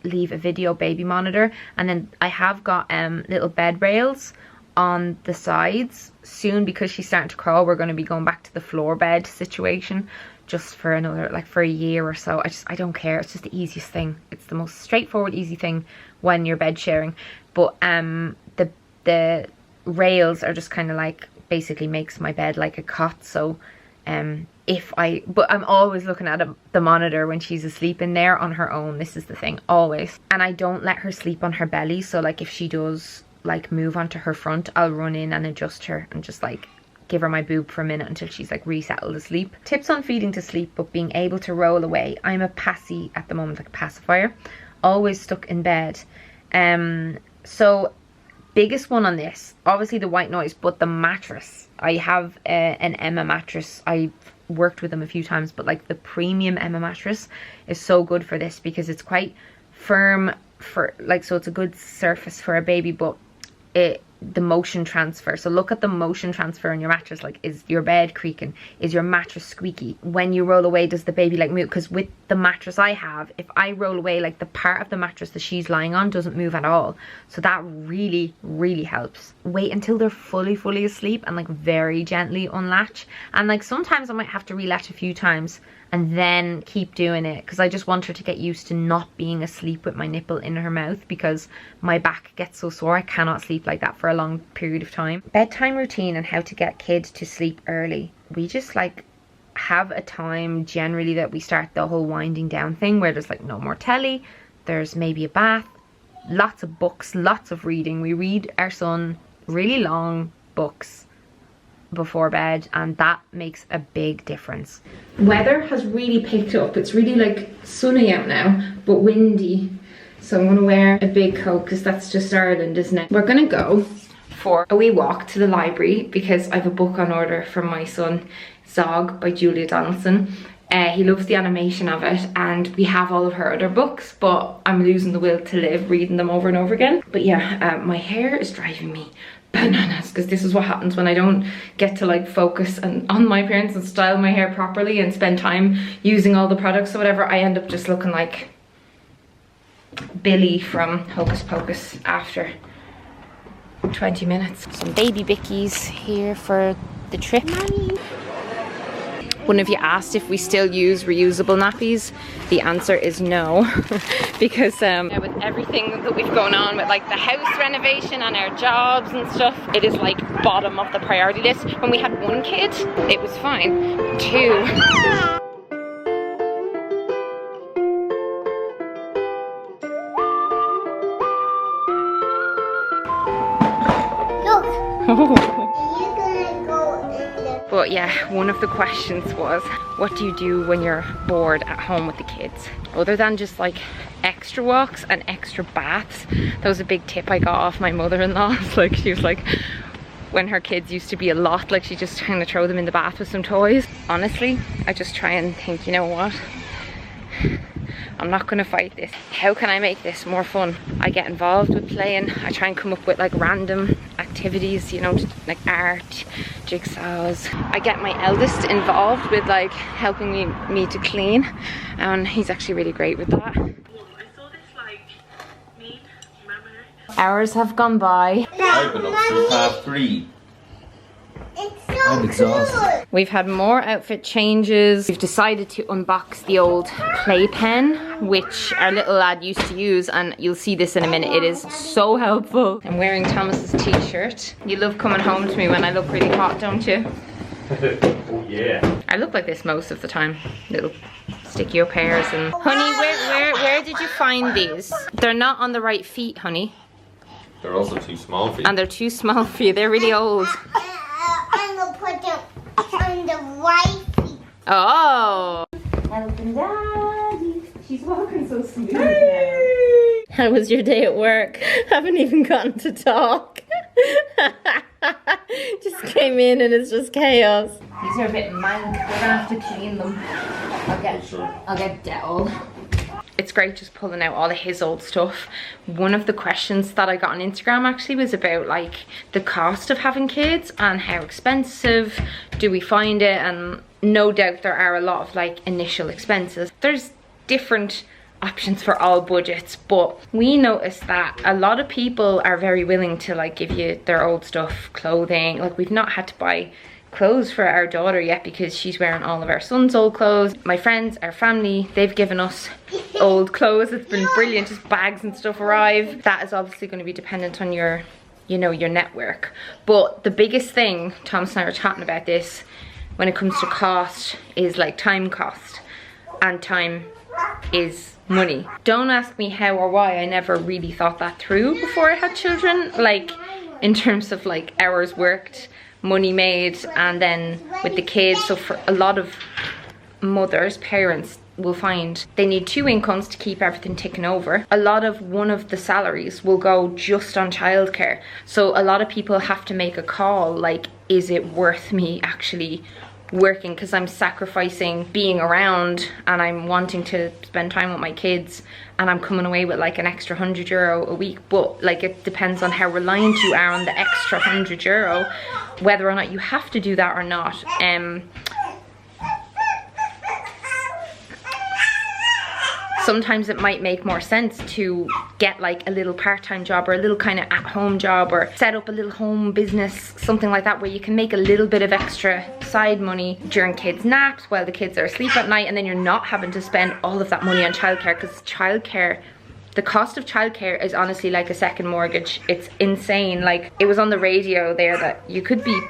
leave a video baby monitor. And then I have got little bed rails on the sides. Soon, because she's starting to crawl, we're going to be going back to the floor bed situation just for another, like for a year or so. I don't care. It's just the easiest thing. It's the most straightforward, easy thing when you're bed sharing. But the rails are just kind of like, basically makes my bed like a cot. So but I'm always looking at the monitor when she's asleep in there on her own. This is the thing, always. And I don't let her sleep on her belly. So like if she does like move onto her front, I'll run in and adjust her and just like give her my boob for a minute until she's like resettled asleep. Tips on feeding to sleep but being able to roll away. I'm a passy at the moment, like a pacifier, always stuck in bed. So biggest one on this, obviously the white noise, but the mattress. I have an Emma mattress. I've worked with them a few times, but like the premium Emma mattress is so good for this because it's quite firm for like, so it's a good surface for a baby, but the motion transfer. So look at the motion transfer in your mattress. Like, is your bed creaking? Is your mattress squeaky? When you roll away, does the baby like move? Because with the mattress I have, if I roll away, like the part of the mattress that she's lying on doesn't move at all. So that really, really helps. Wait until they're fully asleep and like very gently unlatch. And like sometimes I might have to relatch a few times and then keep doing it, because I just want her to get used to not being asleep with my nipple in her mouth, because my back gets so sore. I cannot sleep like that for a long period of time. Bedtime routine and how to get kids to sleep early. We just like have a time generally that we start the whole winding down thing, where there's like no more telly, there's maybe a bath, lots of books, lots of reading. We read our son really long books before bed, and that makes a big difference. Weather has really picked up. It's really like sunny out now, but windy. So I'm gonna wear a big coat because that's just Ireland, isn't it? We're gonna go for a wee walk to the library because I have a book on order from my son, Zog by Julia Donaldson. He loves the animation of it, and we have all of her other books, but I'm losing the will to live reading them over and over again. But yeah, my hair is driving me bananas because this is what happens when I don't get to like focus on my appearance and style my hair properly and spend time using all the products or whatever. I end up just looking like Billy from Hocus Pocus after 20 minutes. Some baby bickies here for the trip. One of you asked if we still use reusable nappies. The answer is no, because with everything that we've going on with like the house renovation and our jobs and stuff, it is like bottom of the priority list. When we had 1 kid, it was fine. 2. Look. But yeah, one of the questions was, what do you do when you're bored at home with the kids? Other than just like extra walks and extra baths. That was a big tip I got off my mother-in-law. Like, she was like, when her kids used to be a lot, like she just kind of throw them in the bath with some toys. Honestly, I just try and think, you know what? I'm not gonna fight this. How can I make this more fun? I get involved with playing. I try and come up with like random activities, you know, like art, jigsaws. I get my eldest involved with like helping me to clean, and he's actually really great with that. Hours have gone by. I've been up since 3:30. It's so I'm exhausted. We've had more outfit changes. We've decided to unbox the old playpen, which our little lad used to use, and you'll see this in a minute. It is so helpful. I'm wearing Thomas's t-shirt. You love coming home to me when I look really hot, don't you? Oh yeah. I look like this most of the time. Little sticky up hairs and... Honey, where did you find these? They're not on the right feet, honey. They're also too small for you. And they're too small for you. They're really old. I'm gonna put them on the right feet. Oh. Helping Daddy. She's walking so smooth now. How was your day at work? Haven't even gotten to talk. Just came in and it's just chaos. These are a bit mank. We're gonna have to clean them. I'll get Dettol. It's great just pulling out all of his old stuff. One of the questions that I got on Instagram actually was about like the cost of having kids and how expensive do we find it, and no doubt there are a lot of like initial expenses. There's different options for all budgets, but we noticed that a lot of people are very willing to like give you their old stuff, clothing. Like, we've not had to buy clothes for our daughter yet because she's wearing all of our son's old clothes. My friends, our family, they've given us old clothes. It's been brilliant, just bags and stuff arrive. That is obviously going to be dependent on your, you know, your network. But the biggest thing, Thomas and I were chatting about this, when it comes to cost, is like time cost. And time is money. Don't ask me how or why. I never really thought that through before I had children, like in terms of like hours worked, money made, and then with the kids. So for a lot of mothers, parents will find they need 2 incomes to keep everything ticking over. A lot of one of the salaries will go just on childcare. So a lot of people have to make a call, like, is it worth me actually working, because I'm sacrificing being around and I'm wanting to spend time with my kids, and I'm coming away with like an extra €100 a week. But like, it depends on how reliant you are on the extra €100, whether or not you have to do that or not. Sometimes it might make more sense to get like a little part-time job or a little kind of at-home job, or set up a little home business, something like that, where you can make a little bit of extra side money during kids' naps while the kids are asleep at night, and then you're not having to spend all of that money on childcare. Because childcare, the cost of childcare is honestly like a second mortgage. It's insane. Like, it was on the radio there that you could be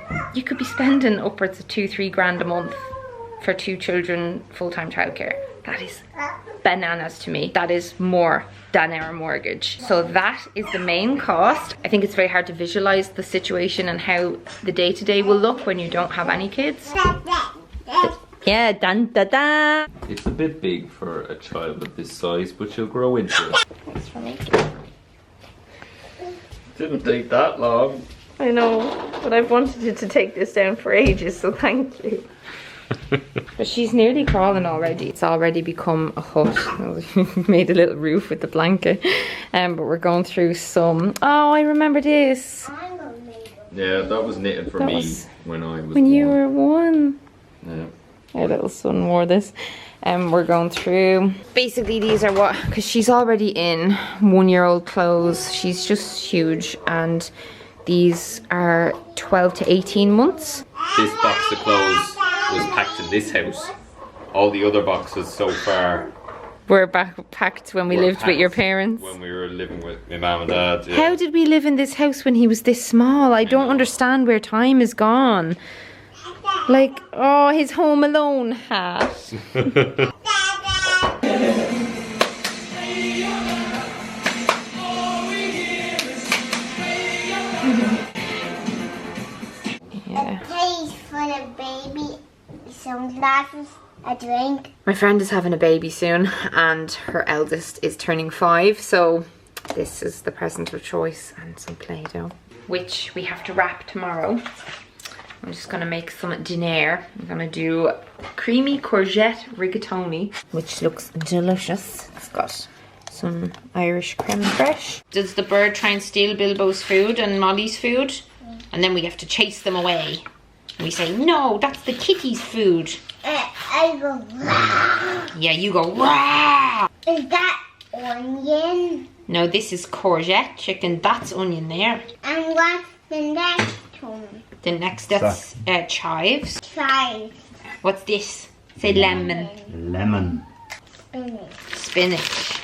spending upwards of 2-3 grand a month for 2 children, full-time childcare. That is bananas to me. That is more than our mortgage. So that is the main cost. I think it's very hard to visualize the situation and how the day-to-day will look when you don't have any kids. Yeah, dun da da. It's a bit big for a child of this size, but you'll grow into it. Thanks for me. Didn't take that long. I know, but I've wanted you to take this down for ages, so thank you. But she's nearly crawling already. It's already become a hut. We've made a little roof with the blanket. But we're going through some... Oh, I remember this. Yeah, that was knitted for me when I was When you born. were 1. Yeah. Our little son wore this. We're going through... Basically, these are what... Because she's already in 1-year-old clothes. She's just huge. And these are 12 to 18 months. This box of clothes was packed in this house. All the other boxes so far Were packed when we were lived with your packed parents. when we were living with my mum and dad. Yeah. How did we live in this house when he was this small? I don't understand where time is gone. Like, oh, his Home Alone hat. Yeah. Please for the baby, some glasses, a drink. My friend is having a baby soon and her eldest is turning 5, so this is the present of choice and some Play-Doh, which we have to wrap tomorrow. I'm just gonna make some dinner. I'm gonna do creamy courgette rigatoni, which looks delicious. It's got some Irish creme fraiche. Does the bird try and steal Bilbo's food and Molly's food? And then we have to chase them away. And we say, no, that's the kitty's food. I go, wow. Yeah, you go, rah! Is that onion? No, this is courgette chicken. That's onion there. And what's the next one? The next, that's chives. Chives. What's this? Say lemon. Lemon. Spinach. Spinach.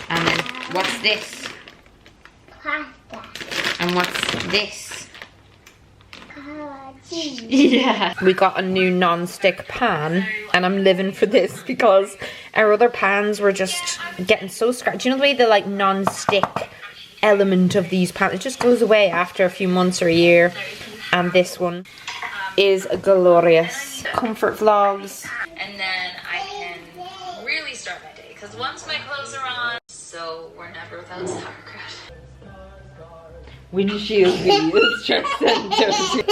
And then what's this? Pasta. And what's this? Cheese. Yeah. We got a new non-stick pan and I'm living for this because our other pans were just getting so scratched. Do you know the way the like non-stick element of these pans, it just goes away after a few months or a year. And this one is glorious. Comfort vlogs. And then I can really start my day. Because once my clothes are on, so we're never without sauerkraut. Windshield videos, just centers.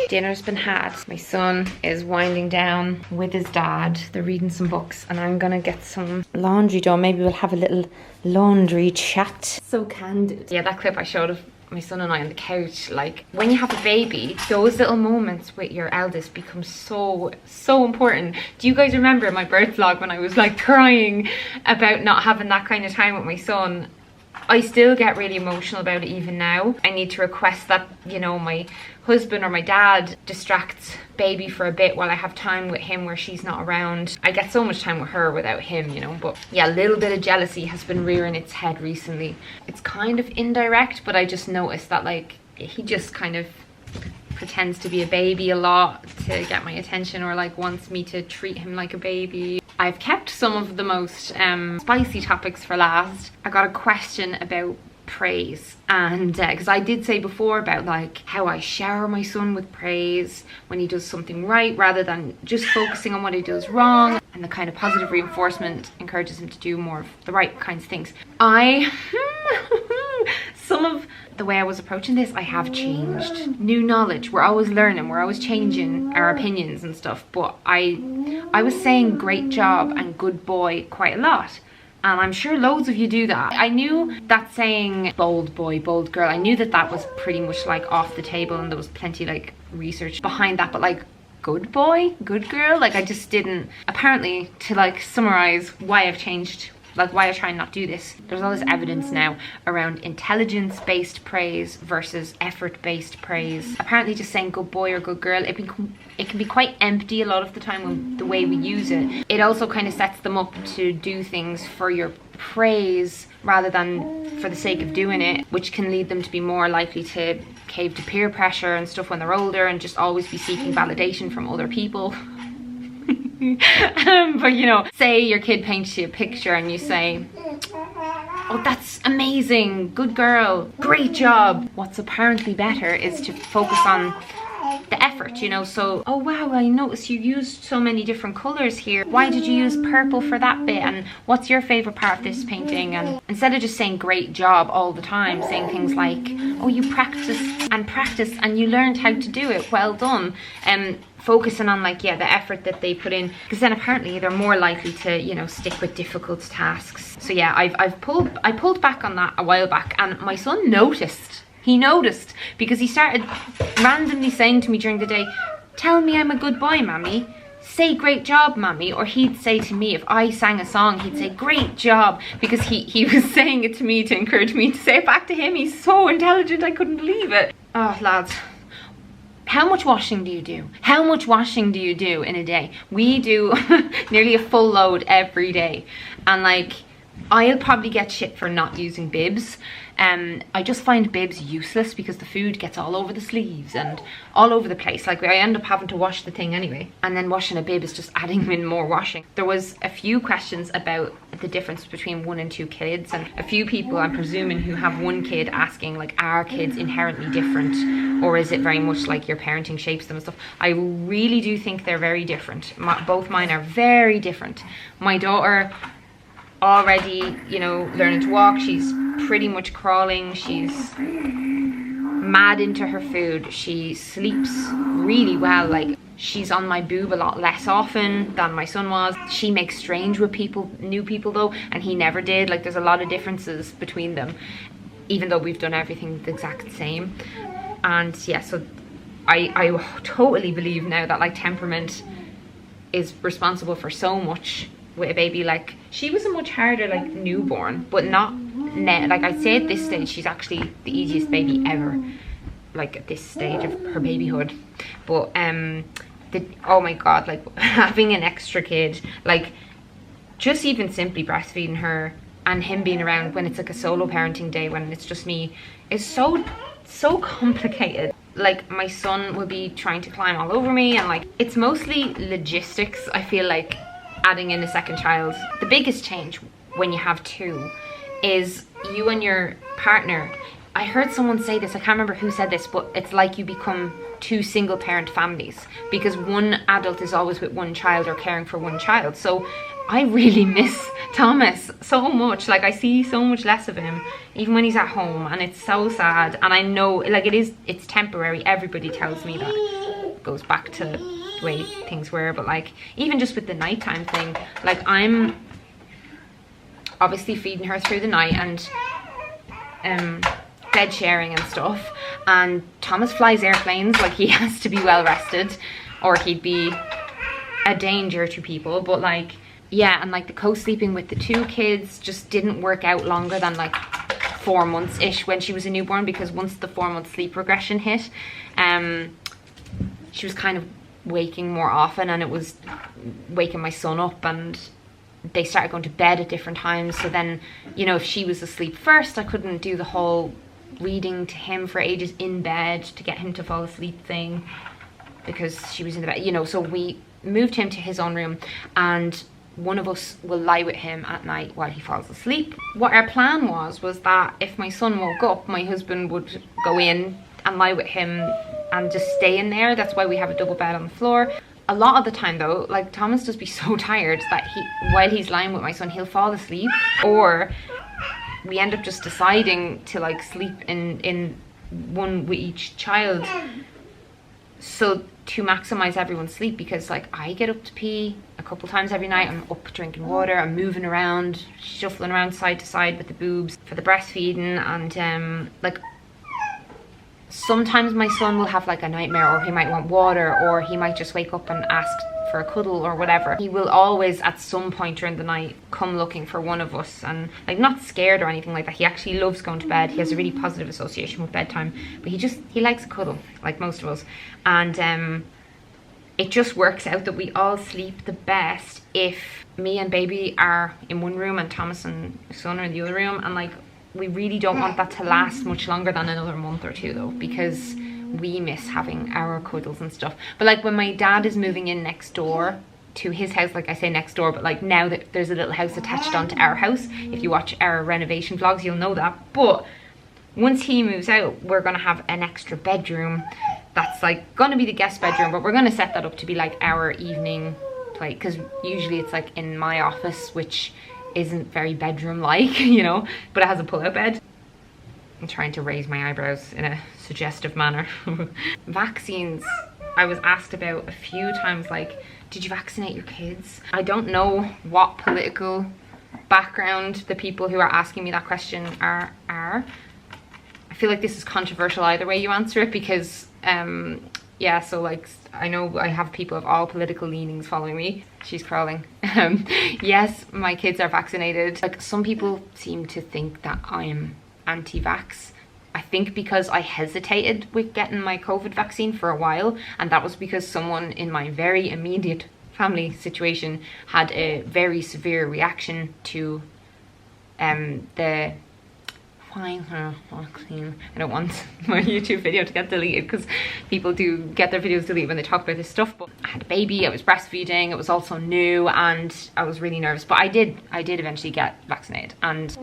Dinner's been had. My son is winding down with his dad. They're reading some books and I'm gonna get some laundry done. Maybe we'll have a little laundry chat. So candid. Yeah, that clip I showed of my son and I on the couch, like when you have a baby, those little moments with your eldest become so important. Do you guys remember my birth vlog when I was like crying about not having that kind of time with my son? I still get really emotional about it even now. I need to request that, you know, my husband or my dad distracts baby for a bit while I have time with him where she's not around. I get so much time with her without him, you know, but yeah, a little bit of jealousy has been rearing its head recently. It's kind of indirect, but I just noticed that like he just kind of pretends to be a baby a lot to get my attention, or like wants me to treat him like a baby. I've kept some of the most spicy topics for last. I got a question about praise, and because I did say before about like how I shower my son with praise when he does something right rather than just focusing on what he does wrong, and the kind of positive reinforcement encourages him to do more of the right kinds of things. Some of the way I was approaching this, I have changed. New knowledge, we're always learning, we're always changing our opinions and stuff, but I was saying great job and good boy quite a lot. And I'm sure loads of you do that. I knew that saying bold boy, bold girl, I knew that that was pretty much like off the table and there was plenty like research behind that, but like good boy, good girl, like I just didn't. Apparently, to like summarize why I've changed, like why I try and not do this, there's all this evidence now around intelligence-based praise versus effort-based praise. Apparently just saying good boy or good girl, it can be quite empty a lot of the time when the way we use it. It also kind of sets them up to do things for your praise rather than for the sake of doing it, which can lead them to be more likely to cave to peer pressure and stuff when they're older and just always be seeking validation from other people. But you know, say your kid paints you a picture and you say, oh, that's amazing, good girl, great job. What's apparently better is to focus on the effort, you know. So, oh wow, I noticed you used so many different colors here. Why did you use purple for that bit? And what's your favorite part of this painting? And instead of just saying great job all the time, saying things like, oh, you practiced and you learned how to do it, well done. And focusing on like, yeah, the effort that they put in, because then apparently they're more likely to, you know, stick with difficult tasks. So yeah, I pulled back on that a while back, and my son noticed. He noticed because he started randomly saying to me during the day, tell me I'm a good boy, Mammy. Say great job, Mammy. Or he'd say to me, if I sang a song, he'd say great job, because he was saying it to me to encourage me to say it back to him. He's so intelligent, I couldn't believe it. Oh, lads. How much washing do you do? How much washing do you do in a day? We do nearly a full load every day. And like, I'll probably get shit for not using bibs. I just find bibs useless because the food gets all over the sleeves and all over the place. Like, I end up having to wash the thing anyway, and then washing a bib is just adding in more washing. There was a few questions about the difference between 1 and 2 kids, and a few people, I'm presuming, who have 1 kid asking like, are kids inherently different, or is it very much like your parenting shapes them and stuff? I really do think they're very different. Both mine are very different. My daughter already, you know, learning to walk, she's pretty much crawling, she's mad into her food, she sleeps really well, like she's on my boob a lot less often than my son was. She makes strange with people, new people though, and he never did. Like, there's a lot of differences between them, even though we've done everything the exact same. And yeah, so I totally believe now that like temperament is responsible for so much with a baby. Like, she was a much harder like newborn, but not now. Like, I'd say at this stage she's actually the easiest baby ever, like at this stage of her babyhood. But oh my god, like having an extra kid, like just even simply breastfeeding her and him being around when it's like a solo parenting day, when it's just me, is so complicated. Like, my son will be trying to climb all over me, and like, it's mostly logistics, I feel like, adding in a second child. The biggest change when you have 2 is you and your partner. I heard someone say this, I can't remember who said this, but it's like you become 2 single parent families, because 1 adult is always with 1 child or caring for 1 child. So I really miss Thomas so much. Like, I see so much less of him even when he's at home, and it's so sad. And I know, like, it's temporary. Everybody tells me that it goes back to the way things were, but like, even just with the nighttime thing, like, I'm obviously feeding her through the night and bed sharing and stuff, and Thomas flies airplanes, like, he has to be well rested or he'd be a danger to people. But like, yeah, and like the co-sleeping with the 2 kids just didn't work out longer than like 4 months ish when she was a newborn, because once the 4-month sleep regression hit, she was kind of waking more often, and it was waking my son up, and they started going to bed at different times. So then, you know, if she was asleep first, I couldn't do the whole reading to him for ages in bed to get him to fall asleep thing, because she was in the bed, you know. So we moved him to his own room, and one of us will lie with him at night while he falls asleep. What our plan was that if my son woke up, my husband would go in and lie with him and just stay in there. That's why we have a double bed on the floor. A lot of the time though, like, Thomas just be so tired that while he's lying with my son, he'll fall asleep, or we end up just deciding to like sleep in one with each child, so to maximize everyone's sleep. Because like, I get up to pee a couple times every night, I'm up drinking water, I'm moving around, shuffling around side to side with the boobs for the breastfeeding, and like, sometimes my son will have like a nightmare, or he might want water, or he might just wake up and ask for a cuddle or whatever. He will always at some point during the night come looking for one of us, and like, not scared or anything like that. He actually loves going to bed. He has a really positive association with bedtime, but he likes a cuddle, like most of us. And it just works out that we all sleep the best if me and baby are in one room and Thomas and son are in the other room. And like, we really don't want that to last much longer than another month or two though, because we miss having our cuddles and stuff. But like when my dad is moving in next door to his house, like I say next door, but like now that there's a little house attached onto our house, if you watch our renovation vlogs you'll know that. But once he moves out, we're gonna have an extra bedroom that's like gonna be the guest bedroom, but we're gonna set that up to be like our evening play, because usually it's like in my office, which isn't very bedroom like, you know, but it has a pull-out bed. I'm trying to raise my eyebrows in a suggestive manner. Vaccines, I was asked about a few times, like, did you vaccinate your kids? I don't know what political background the people who are asking me that question are. I feel like this is controversial either way you answer it, because yeah, so like I know I have people of all political leanings following me. She's crawling. Yes, my kids are vaccinated. Like, some people seem to think that I am anti-vax. I think because I hesitated with getting my COVID vaccine for a while, and that was because someone in my very immediate family situation had a very severe reaction to the vaccine. I don't want my YouTube video to get deleted, because people do get their videos deleted when they talk about this stuff. But I had a baby, I was breastfeeding, it was also new, and I was really nervous. But I did eventually get vaccinated, and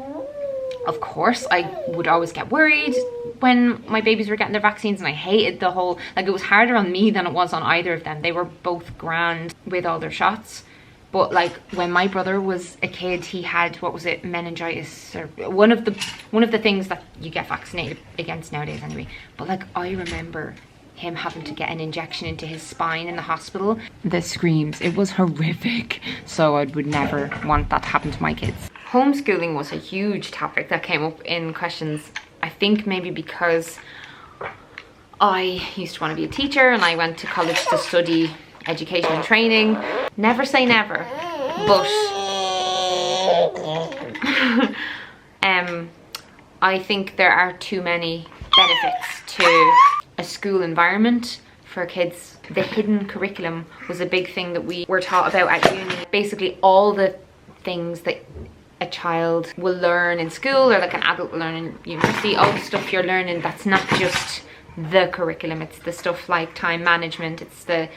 of course I would always get worried when my babies were getting their vaccines, and I hated the whole, like, it was harder on me than it was on either of them. They were both grand with all their shots. But like when my brother was a kid, he had, what was it, meningitis, or one of the things that you get vaccinated against nowadays anyway. But like, I remember him having to get an injection into his spine in the hospital. The screams, it was horrific. So I would never want that to happen to my kids. Homeschooling was a huge topic that came up in questions. I think maybe because I used to want to be a teacher and I went to college to study education and training. Never say never, but I think there are too many benefits to a school environment for kids. The hidden curriculum was a big thing that we were taught about at uni. Basically all the things that a child will learn in school, or like an adult will learn in university, all the stuff you're learning, that's not just the curriculum, it's the stuff like time management, it's the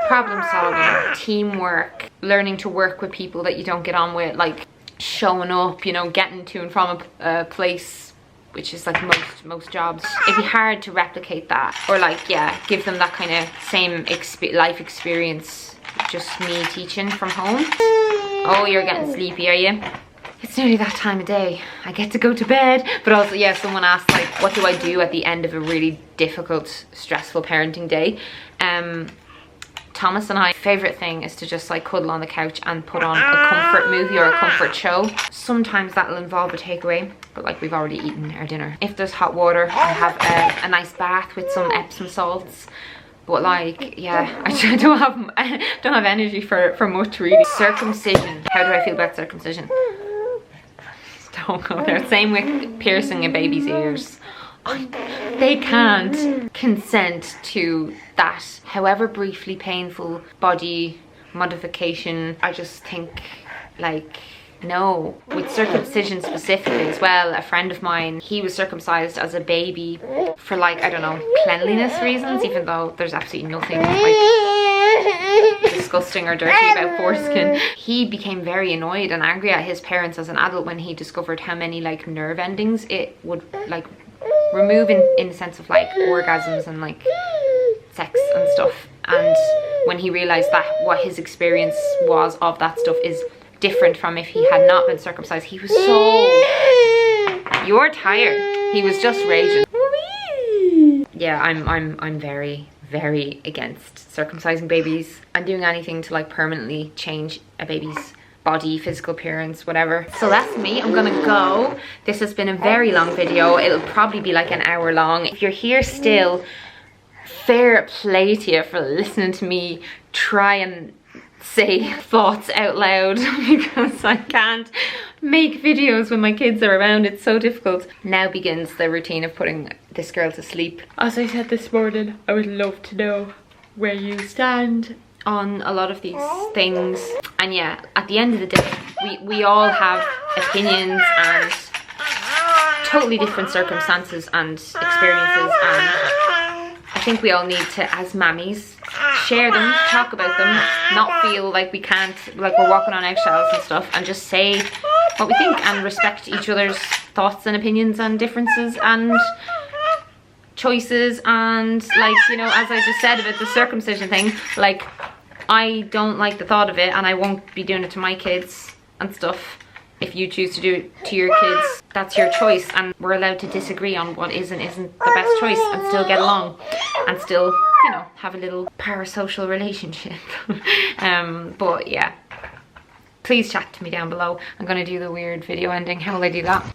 problem solving, teamwork, learning to work with people that you don't get on with, like showing up, you know, getting to and from a place, which is like most jobs. It'd be hard to replicate that, or like, yeah, give them that kind of same life experience, just me teaching from home. Oh, you're getting sleepy, are you? It's nearly that time of day. I get to go to bed. But also, yeah, someone asked, like, what do I do at the end of a really difficult, stressful parenting day? Thomas and I, favorite thing is to just like cuddle on the couch and put on a comfort movie or a comfort show. Sometimes that'll involve a takeaway, but like we've already eaten our dinner. If there's hot water, I'll have a nice bath with some Epsom salts. But like, yeah, I don't have energy for much really. Circumcision. How do I feel about circumcision? Don't go there. Same with piercing a baby's ears. They can't consent to that, however briefly painful, body modification. I just think, like, no. With circumcision specifically as well, a friend of mine, he was circumcised as a baby for like, I don't know, cleanliness reasons, even though there's absolutely nothing like disgusting or dirty about foreskin. He became very annoyed and angry at his parents as an adult when he discovered how many like nerve endings it would like remove in the sense of like orgasms and like sex and stuff. And when he realized that what his experience was of that stuff is different from if he had not been circumcised, he was so... You're tired. He was just raging. Yeah, I'm very against circumcising babies and doing anything to like permanently change a baby's body, physical appearance, whatever. So that's me. I'm gonna go. This has been a very long video. It'll probably be like an hour long. If you're here still, fair play to you for listening to me try and say thoughts out loud, because I can't make videos when my kids are around. It's so difficult. Now begins the routine of putting this girl to sleep. As I said this morning, I would love to know where you stand on a lot of these things. And yeah, at the end of the day, we all have opinions and totally different circumstances and experiences, and I think we all need to, as mammies, share them, talk about them, not feel like we can't, like we're walking on eggshells and stuff, and just say what we think and respect each other's thoughts and opinions and differences and choices. And like, you know, as I just said about the circumcision thing, like I don't like the thought of it, and I won't be doing it to my kids and stuff. If you choose to do it to your kids, that's your choice, and we're allowed to disagree on what is and isn't the best choice and still get along and still, you know, have a little parasocial relationship. But yeah, please chat to me down below. I'm gonna do the weird video ending. How will I do that?